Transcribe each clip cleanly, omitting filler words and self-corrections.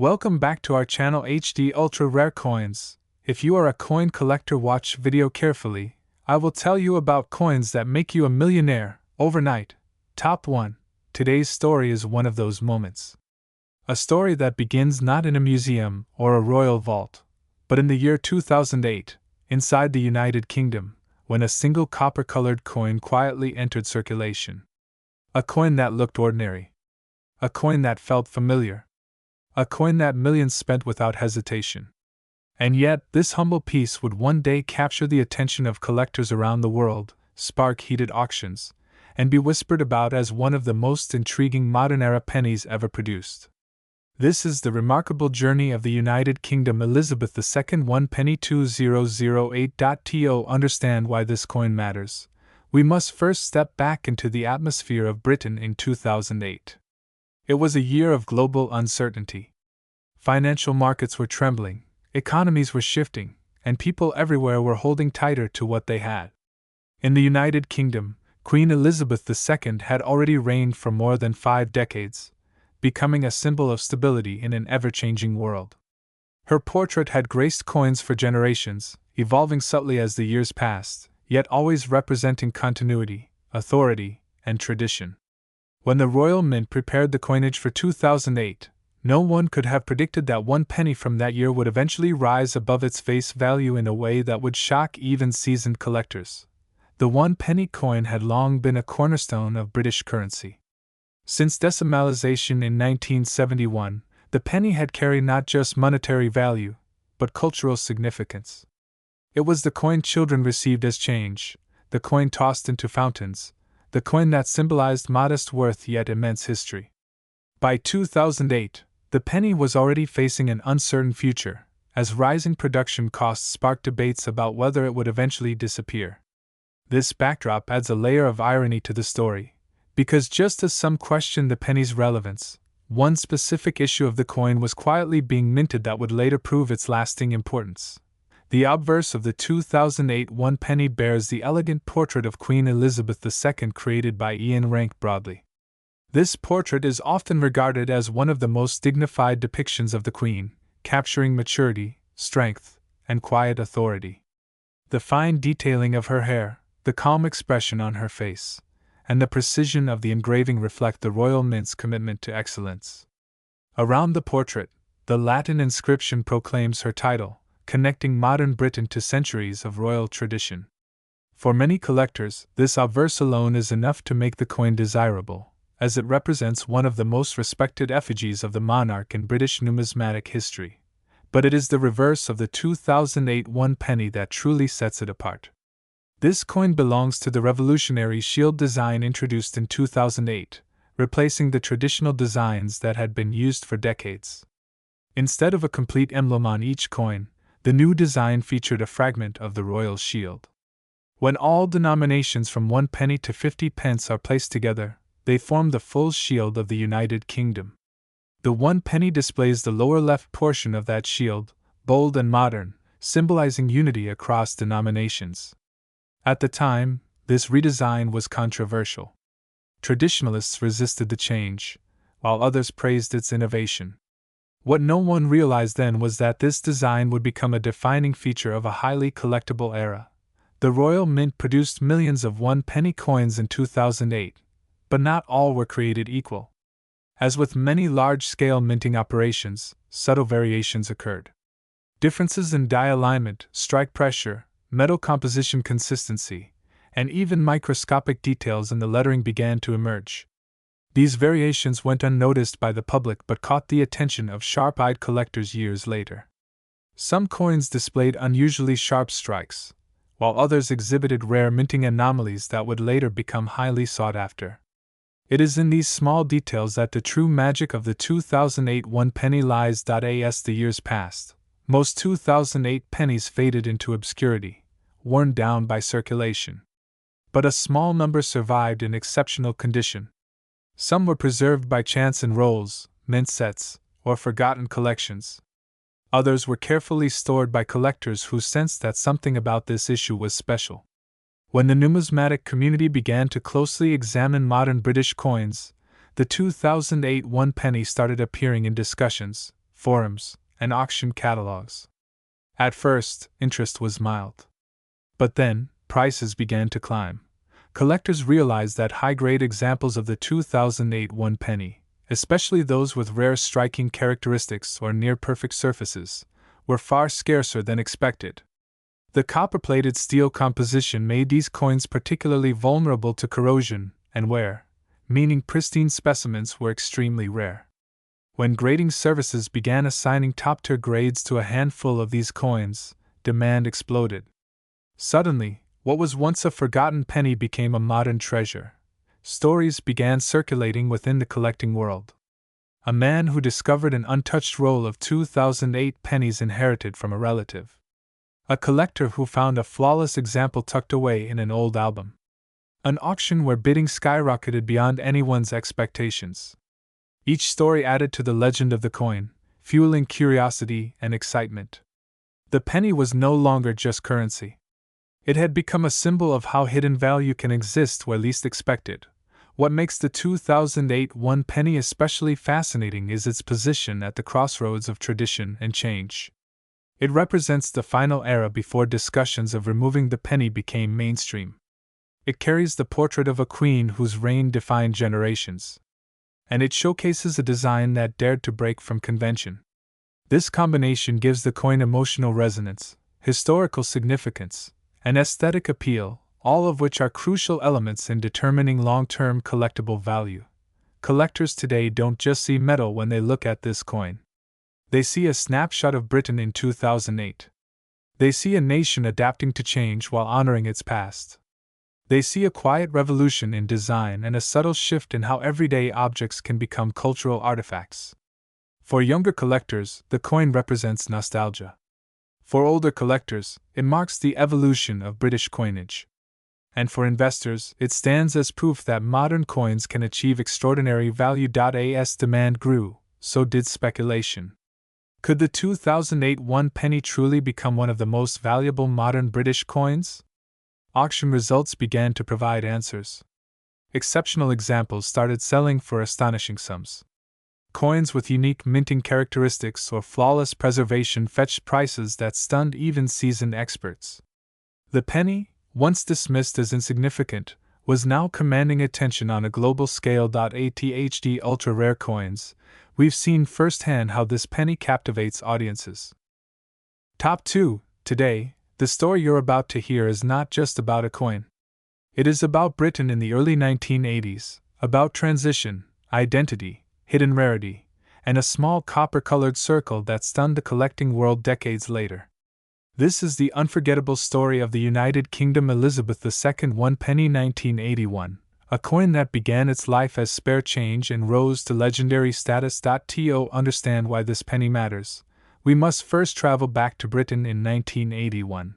Welcome back to our channel HD Ultra Rare Coins. If you are a coin collector, watch video carefully. I will tell you about coins that make you a millionaire overnight. Top 1. Today's story is one of those moments. A story that begins not in a museum or a royal vault, but in the year 2008, inside the United Kingdom, when a single copper-colored coin quietly entered circulation. A coin that looked ordinary. A coin that felt familiar. A coin that millions spent without hesitation. And yet, this humble piece would one day capture the attention of collectors around the world, spark heated auctions, and be whispered about as one of the most intriguing modern-era pennies ever produced. This is the remarkable journey of the United Kingdom Elizabeth II 1 penny 2008. To understand why this coin matters, we must first step back into the atmosphere of Britain in 2008. It was a year of global uncertainty. Financial markets were trembling, economies were shifting, and people everywhere were holding tighter to what they had. In the United Kingdom, Queen Elizabeth II had already reigned for more than 5 decades, becoming a symbol of stability in an ever-changing world. Her portrait had graced coins for generations, evolving subtly as the years passed, yet always representing continuity, authority, and tradition. When the Royal Mint prepared the coinage for 2008, no one could have predicted that 1 penny from that year would eventually rise above its face value in a way that would shock even seasoned collectors. The 1 penny coin had long been a cornerstone of British currency. Since decimalization in 1971, the penny had carried not just monetary value, but cultural significance. It was the coin children received as change, the coin tossed into fountains, the coin that symbolized modest worth yet immense history. By 2008, the penny was already facing an uncertain future, as rising production costs sparked debates about whether it would eventually disappear. This backdrop adds a layer of irony to the story, because just as some questioned the penny's relevance, one specific issue of the coin was quietly being minted that would later prove its lasting importance. The obverse of the 2008 1 penny bears the elegant portrait of Queen Elizabeth II created by Ian Rank Broadley. This portrait is often regarded as one of the most dignified depictions of the Queen, capturing maturity, strength, and quiet authority. The fine detailing of her hair, the calm expression on her face, and the precision of the engraving reflect the Royal Mint's commitment to excellence. Around the portrait, the Latin inscription proclaims her title, connecting modern Britain to centuries of royal tradition. For many collectors, this obverse alone is enough to make the coin desirable, as it represents one of the most respected effigies of the monarch in British numismatic history. But it is the reverse of the 2008 1 penny that truly sets it apart. This coin belongs to the revolutionary shield design introduced in 2008, replacing the traditional designs that had been used for decades. Instead of a complete emblem on each coin, the new design featured a fragment of the royal shield. When all denominations from 1 penny to 50 pence are placed together, they form the full shield of the United Kingdom. The 1 penny displays the lower left portion of that shield, bold and modern, symbolizing unity across denominations. At the time, this redesign was controversial. Traditionalists resisted the change, while others praised its innovation. What no one realized then was that this design would become a defining feature of a highly collectible era. The Royal Mint produced millions of 1 penny coins in 2008, but not all were created equal. As with many large-scale minting operations, subtle variations occurred. Differences in die alignment, strike pressure, metal composition consistency, and even microscopic details in the lettering began to emerge. These variations went unnoticed by the public but caught the attention of sharp-eyed collectors years later. Some coins displayed unusually sharp strikes, while others exhibited rare minting anomalies that would later become highly sought after. It is in these small details that the true magic of the 2008 1 penny lies. As the years passed, most 2008 pennies faded into obscurity, worn down by circulation. But a small number survived in exceptional condition. Some were preserved by chance in rolls, mint sets, or forgotten collections. Others were carefully stored by collectors who sensed that something about this issue was special. When the numismatic community began to closely examine modern British coins, the 2008 1 penny started appearing in discussions, forums, and auction catalogs. At first, interest was mild. But then, prices began to climb. Collectors realized that high-grade examples of the 2008 one penny, especially those with rare striking characteristics or near-perfect surfaces, were far scarcer than expected. The copper-plated steel composition made these coins particularly vulnerable to corrosion and wear, meaning pristine specimens were extremely rare. When grading services began assigning top-tier grades to a handful of these coins, demand exploded. Suddenly, what was once a forgotten penny became a modern treasure. Stories began circulating within the collecting world. A man who discovered an untouched roll of 2008 pennies inherited from a relative. A collector who found a flawless example tucked away in an old album. An auction where bidding skyrocketed beyond anyone's expectations. Each story added to the legend of the coin, fueling curiosity and excitement. The penny was no longer just currency. It had become a symbol of how hidden value can exist where least expected. What makes the 2008 one penny especially fascinating is its position at the crossroads of tradition and change. It represents the final era before discussions of removing the penny became mainstream. It carries the portrait of a queen whose reign defined generations. And it showcases a design that dared to break from convention. This combination gives the coin emotional resonance, historical significance, and aesthetic appeal, all of which are crucial elements in determining long-term collectible value. Collectors today don't just see metal when they look at this coin. They see a snapshot of Britain in 2008. They see a nation adapting to change while honoring its past. They see a quiet revolution in design and a subtle shift in how everyday objects can become cultural artifacts. For younger collectors, the coin represents nostalgia. For older collectors, it marks the evolution of British coinage. And for investors, it stands as proof that modern coins can achieve extraordinary value. As demand grew, so did speculation. Could the 2008 one penny truly become one of the most valuable modern British coins? Auction results began to provide answers. Exceptional examples started selling for astonishing sums. Coins with unique minting characteristics or flawless preservation fetched prices that stunned even seasoned experts. The penny, once dismissed as insignificant, was now commanding attention on a global scale. ATHD ultra-rare coins, we've seen firsthand how this penny captivates audiences. Top 2. Today, the story you're about to hear is not just about a coin. It is about Britain in the early 1980s, about transition, identity, hidden rarity, and a small copper-colored circle that stunned the collecting world decades later. This is the unforgettable story of the United Kingdom Elizabeth II one penny 1981, a coin that began its life as spare change and rose to legendary status. To understand why this penny matters, we must first travel back to Britain in 1981.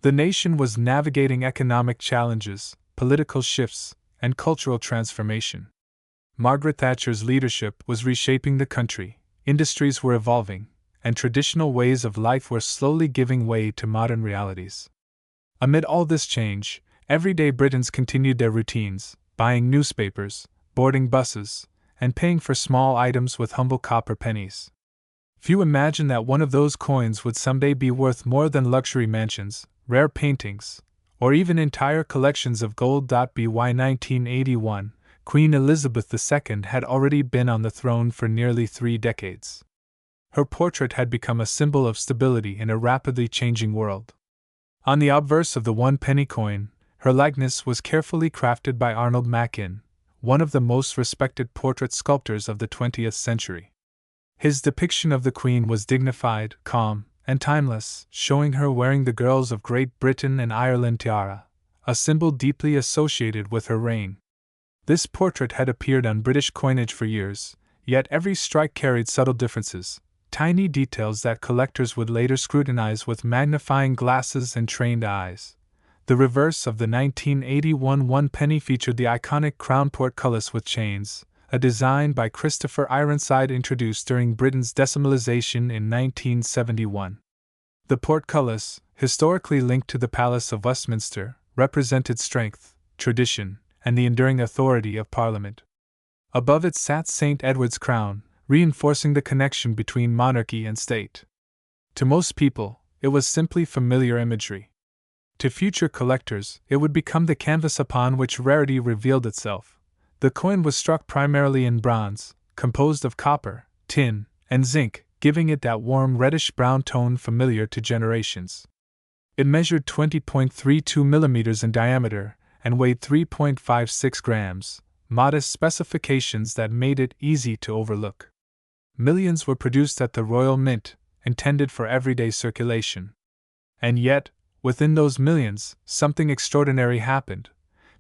The nation was navigating economic challenges, political shifts, and cultural transformation. Margaret Thatcher's leadership was reshaping the country, industries were evolving, and traditional ways of life were slowly giving way to modern realities. Amid all this change, everyday Britons continued their routines, buying newspapers, boarding buses, and paying for small items with humble copper pennies. Few imagined that one of those coins would someday be worth more than luxury mansions, rare paintings, or even entire collections of gold. By 1981, Queen Elizabeth II had already been on the throne for nearly 3 decades. Her portrait had become a symbol of stability in a rapidly changing world. On the obverse of the one penny coin, her likeness was carefully crafted by Arnold Machin, one of the most respected portrait sculptors of the 20th century. His depiction of the Queen was dignified, calm, and timeless, showing her wearing the Girls of Great Britain and Ireland tiara, a symbol deeply associated with her reign. This portrait had appeared on British coinage for years, yet every strike carried subtle differences, tiny details that collectors would later scrutinize with magnifying glasses and trained eyes. The reverse of the 1981 one penny featured the iconic crown portcullis with chains, a design by Christopher Ironside introduced during Britain's decimalization in 1971. The portcullis, historically linked to the Palace of Westminster, represented strength, tradition, and the enduring authority of Parliament. Above it sat St. Edward's crown, reinforcing the connection between monarchy and state. To most people, it was simply familiar imagery. To future collectors, it would become the canvas upon which rarity revealed itself. The coin was struck primarily in bronze, composed of copper, tin, and zinc, giving it that warm reddish-brown tone familiar to generations. It measured 20.32 millimeters in diameter and weighed 3.56 grams, modest specifications that made it easy to overlook. Millions were produced at the Royal Mint, intended for everyday circulation. And yet, within those millions, something extraordinary happened.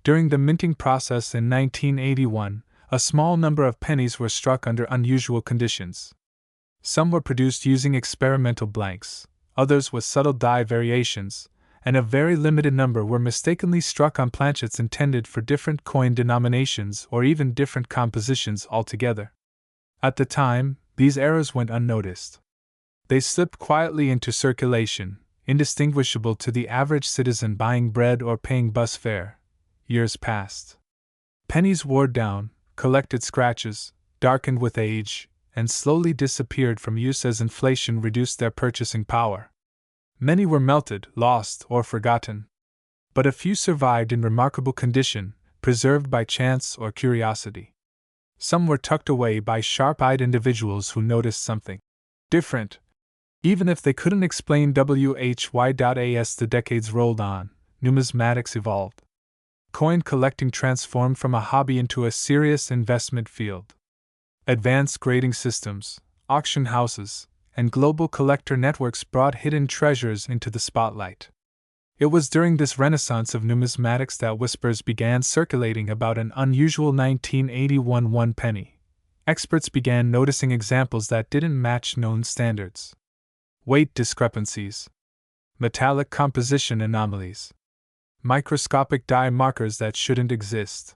During the minting process in 1981, a small number of pennies were struck under unusual conditions. Some were produced using experimental blanks, others with subtle die variations, and a very limited number were mistakenly struck on planchets intended for different coin denominations or even different compositions altogether. At the time, these errors went unnoticed. They slipped quietly into circulation, indistinguishable to the average citizen buying bread or paying bus fare. Years passed. Pennies wore down, collected scratches, darkened with age, and slowly disappeared from use as inflation reduced their purchasing power. Many were melted, lost, or forgotten. But a few survived in remarkable condition, preserved by chance or curiosity. Some were tucked away by sharp-eyed individuals who noticed something different. Even if they couldn't explain why. As the decades rolled on, numismatics evolved. Coin collecting transformed from a hobby into a serious investment field. Advanced grading systems, auction houses, and global collector networks brought hidden treasures into the spotlight. It was during this renaissance of numismatics that whispers began circulating about an unusual 1981 one penny. Experts began noticing examples that didn't match known standards. Weight discrepancies, metallic composition anomalies, microscopic die markers that shouldn't exist.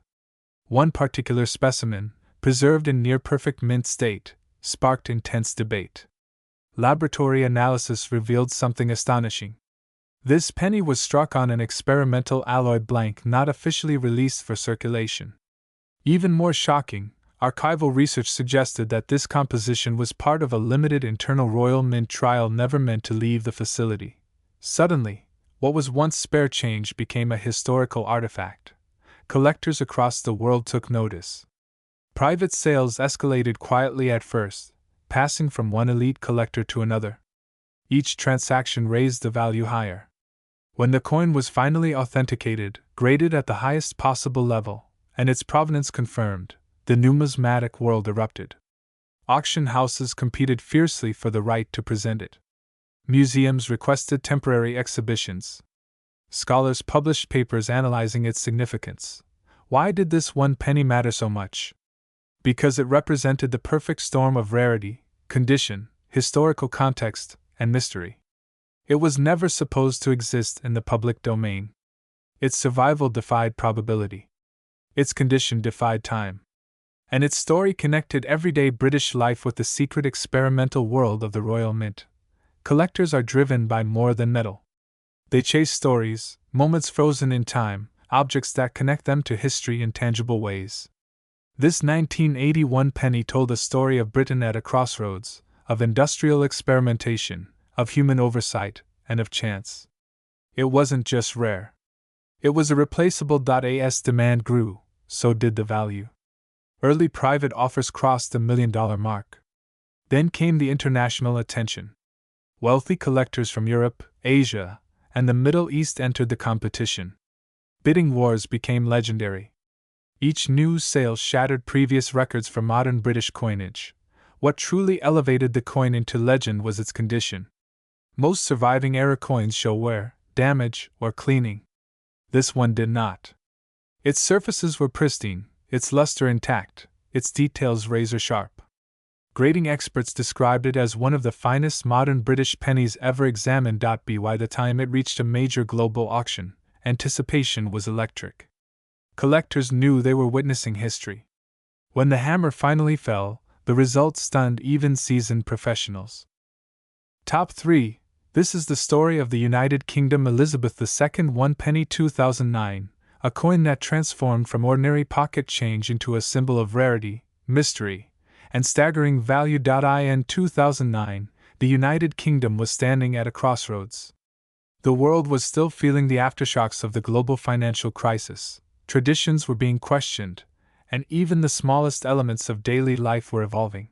One particular specimen, preserved in near-perfect mint state, sparked intense debate. Laboratory analysis revealed something astonishing. This penny was struck on an experimental alloy blank not officially released for circulation. Even more shocking, archival research suggested that this composition was part of a limited internal Royal Mint trial never meant to leave the facility. Suddenly, what was once spare change became a historical artifact. Collectors across the world took notice. Private sales escalated quietly at first, passing from one elite collector to another. Each transaction raised the value higher. When the coin was finally authenticated, graded at the highest possible level, and its provenance confirmed, the numismatic world erupted. Auction houses competed fiercely for the right to present it. Museums requested temporary exhibitions. Scholars published papers analyzing its significance. Why did this one penny matter so much? Because it represented the perfect storm of rarity, condition, historical context, and mystery. It was never supposed to exist in the public domain. Its survival defied probability. Its condition defied time. And its story connected everyday British life with the secret experimental world of the Royal Mint. Collectors are driven by more than metal. They chase stories, moments frozen in time, objects that connect them to history in tangible ways. This 1981 penny told a story of Britain at a crossroads, of industrial experimentation, of human oversight, and of chance. It wasn't just rare. It was irreplaceable. As demand grew, so did the value. Early private offers crossed the $1 million mark. Then came the international attention. Wealthy collectors from Europe, Asia, and the Middle East entered the competition. Bidding wars became legendary. Each new sale shattered previous records for modern British coinage. What truly elevated the coin into legend was its condition. Most surviving era coins show wear, damage, or cleaning. This one did not. Its surfaces were pristine, its luster intact, its details razor sharp. Grading experts described it as one of the finest modern British pennies ever examined. By the time it reached a major global auction, anticipation was electric. Collectors knew they were witnessing history. When the hammer finally fell, the result stunned even seasoned professionals. Top 3. This is the story of the United Kingdom Elizabeth II 1 penny 2009, a coin that transformed from ordinary pocket change into a symbol of rarity, mystery, and staggering value. In 2009, the United Kingdom was standing at a crossroads. The world was still feeling the aftershocks of the global financial crisis, traditions were being questioned, and even the smallest elements of daily life were evolving.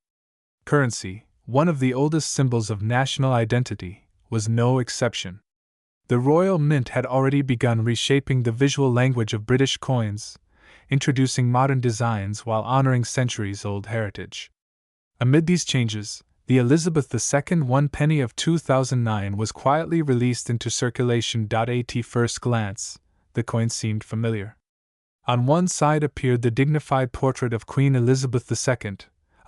Currency, one of the oldest symbols of national identity, was no exception. The Royal Mint had already begun reshaping the visual language of British coins, introducing modern designs while honoring centuries-old heritage. Amid these changes, the Elizabeth II 1 penny of 2009 was quietly released into circulation. At first glance, the coin seemed familiar. On one side appeared the dignified portrait of Queen Elizabeth II,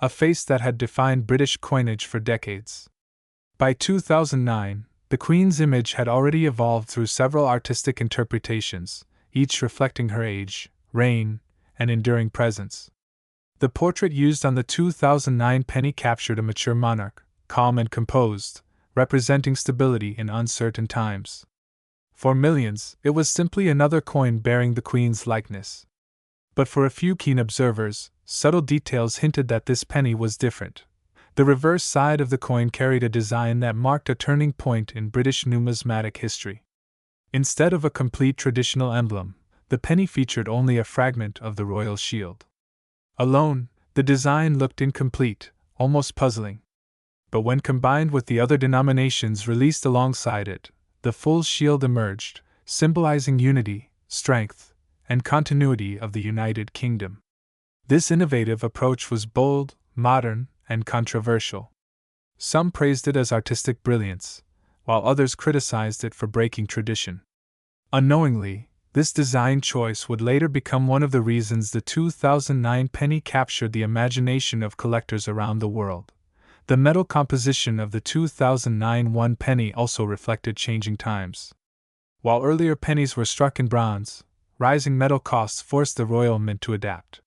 a face that had defined British coinage for decades. By 2009, the Queen's image had already evolved through several artistic interpretations, each reflecting her age, reign, and enduring presence. The portrait used on the 2009 penny captured a mature monarch, calm and composed, representing stability in uncertain times. For millions, it was simply another coin bearing the Queen's likeness. But for a few keen observers, subtle details hinted that this penny was different. The reverse side of the coin carried a design that marked a turning point in British numismatic history. Instead of a complete traditional emblem, the penny featured only a fragment of the royal shield. Alone, the design looked incomplete, almost puzzling. But when combined with the other denominations released alongside it, the full shield emerged, symbolizing unity, strength, and continuity of the United Kingdom. This innovative approach was bold, modern, and controversial. Some praised it as artistic brilliance, while others criticized it for breaking tradition. Unknowingly, this design choice would later become one of the reasons the 2009 penny captured the imagination of collectors around the world. The metal composition of the 2009 1 penny also reflected changing times. While earlier pennies were struck in bronze, rising metal costs forced the Royal Mint to adapt.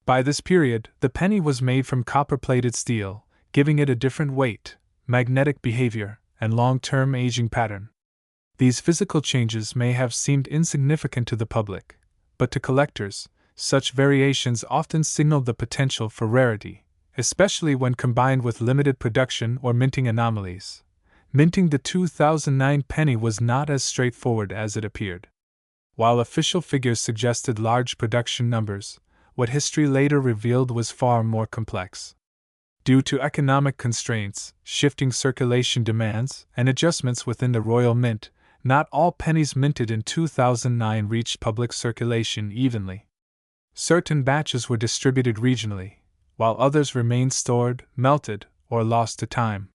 By this period, the penny was made from copper-plated steel, giving it a different weight, magnetic behavior, and long-term aging pattern. These physical changes may have seemed insignificant to the public, but to collectors, such variations often signaled the potential for rarity, especially when combined with limited production or minting anomalies. Minting the 2009 penny was not as straightforward as it appeared. While official figures suggested large production numbers, what history later revealed was far more complex. Due to economic constraints, shifting circulation demands, and adjustments within the Royal Mint, not all pennies minted in 2009 reached public circulation evenly. Certain batches were distributed regionally, while others remained stored, melted, or lost to time.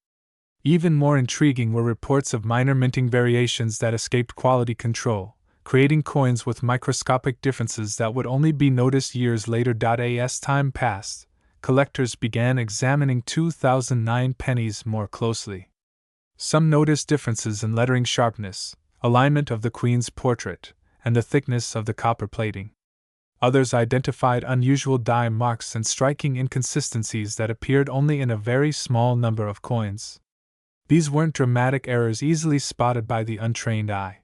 Even more intriguing were reports of minor minting variations that escaped quality control, creating coins with microscopic differences that would only be noticed years later. As time passed, collectors began examining 2009 pennies more closely. Some noticed differences in lettering sharpness, alignment of the Queen's portrait, and the thickness of the copper plating. Others identified unusual die marks and striking inconsistencies that appeared only in a very small number of coins. These weren't dramatic errors easily spotted by the untrained eye.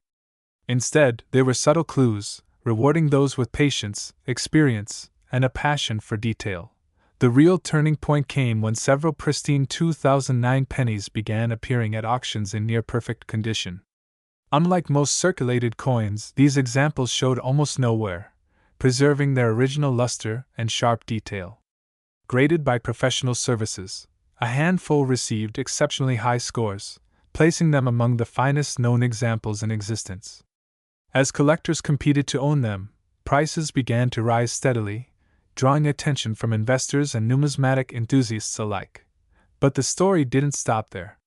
Instead, they were subtle clues, rewarding those with patience, experience, and a passion for detail. The real turning point came when several pristine 2009 pennies began appearing at auctions in near-perfect condition. Unlike most circulated coins, these examples showed almost no wear, preserving their original luster and sharp detail. Graded by professional services, a handful received exceptionally high scores, placing them among the finest known examples in existence. As collectors competed to own them, prices began to rise steadily, drawing attention from investors and numismatic enthusiasts alike. But the story didn't stop there.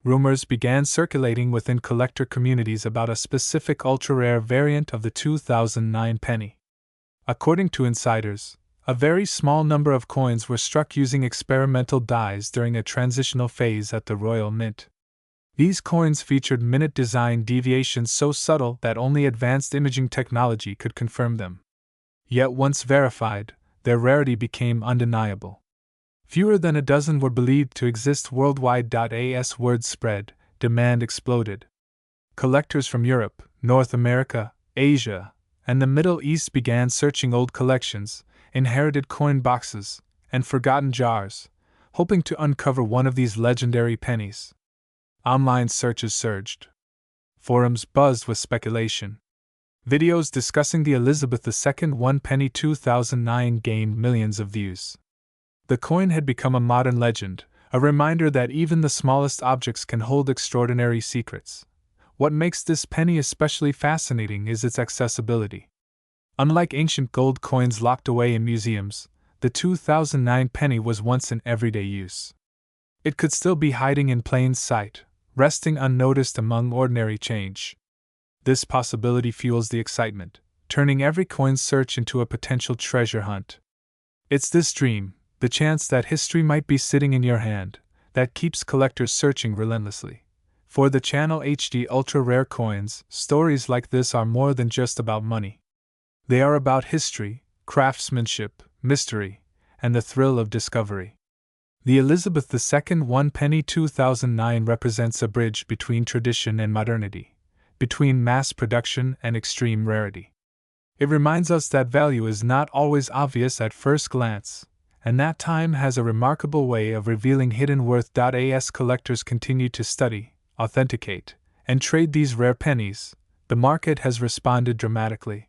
Rumors began circulating within collector communities about a specific ultra-rare variant of the 2009 penny. According to insiders, a very small number of coins were struck using experimental dies during a transitional phase at the Royal Mint. These coins featured minute design deviations so subtle that only advanced imaging technology could confirm them. Yet once verified, their rarity became undeniable. Fewer than a dozen were believed to exist worldwide. As word spread, demand exploded. Collectors from Europe, North America, Asia, and the Middle East began searching old collections, inherited coin boxes, and forgotten jars, hoping to uncover one of these legendary pennies. Online searches surged. Forums buzzed with speculation. Videos discussing the Elizabeth II 1 penny 2009 gained millions of views. The coin had become a modern legend, a reminder that even the smallest objects can hold extraordinary secrets. What makes this penny especially fascinating is its accessibility. Unlike ancient gold coins locked away in museums, the 2009 penny was once in everyday use. It could still be hiding in plain sight, resting unnoticed among ordinary change. This possibility fuels the excitement, turning every coin search into a potential treasure hunt. It's this dream, the chance that history might be sitting in your hand, that keeps collectors searching relentlessly. For the channel HD Ultra Rare Coins, stories like this are more than just about money. They are about history, craftsmanship, mystery, and the thrill of discovery. The Elizabeth II 1 penny 2009 represents a bridge between tradition and modernity, between mass production and extreme rarity. It reminds us that value is not always obvious at first glance, and that time has a remarkable way of revealing hidden worth. As collectors continue to study, authenticate, and trade these rare pennies, the market has responded dramatically.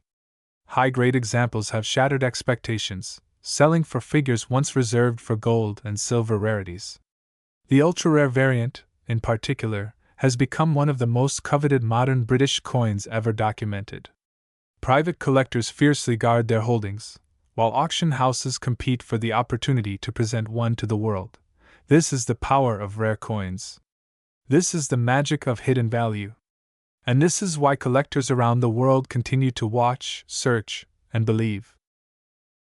High-grade examples have shattered expectations, selling for figures once reserved for gold and silver rarities. The ultra-rare variant, in particular, has become one of the most coveted modern British coins ever documented. Private collectors fiercely guard their holdings, while auction houses compete for the opportunity to present one to the world. This is the power of rare coins. This is the magic of hidden value. And this is why collectors around the world continue to watch, search, and believe.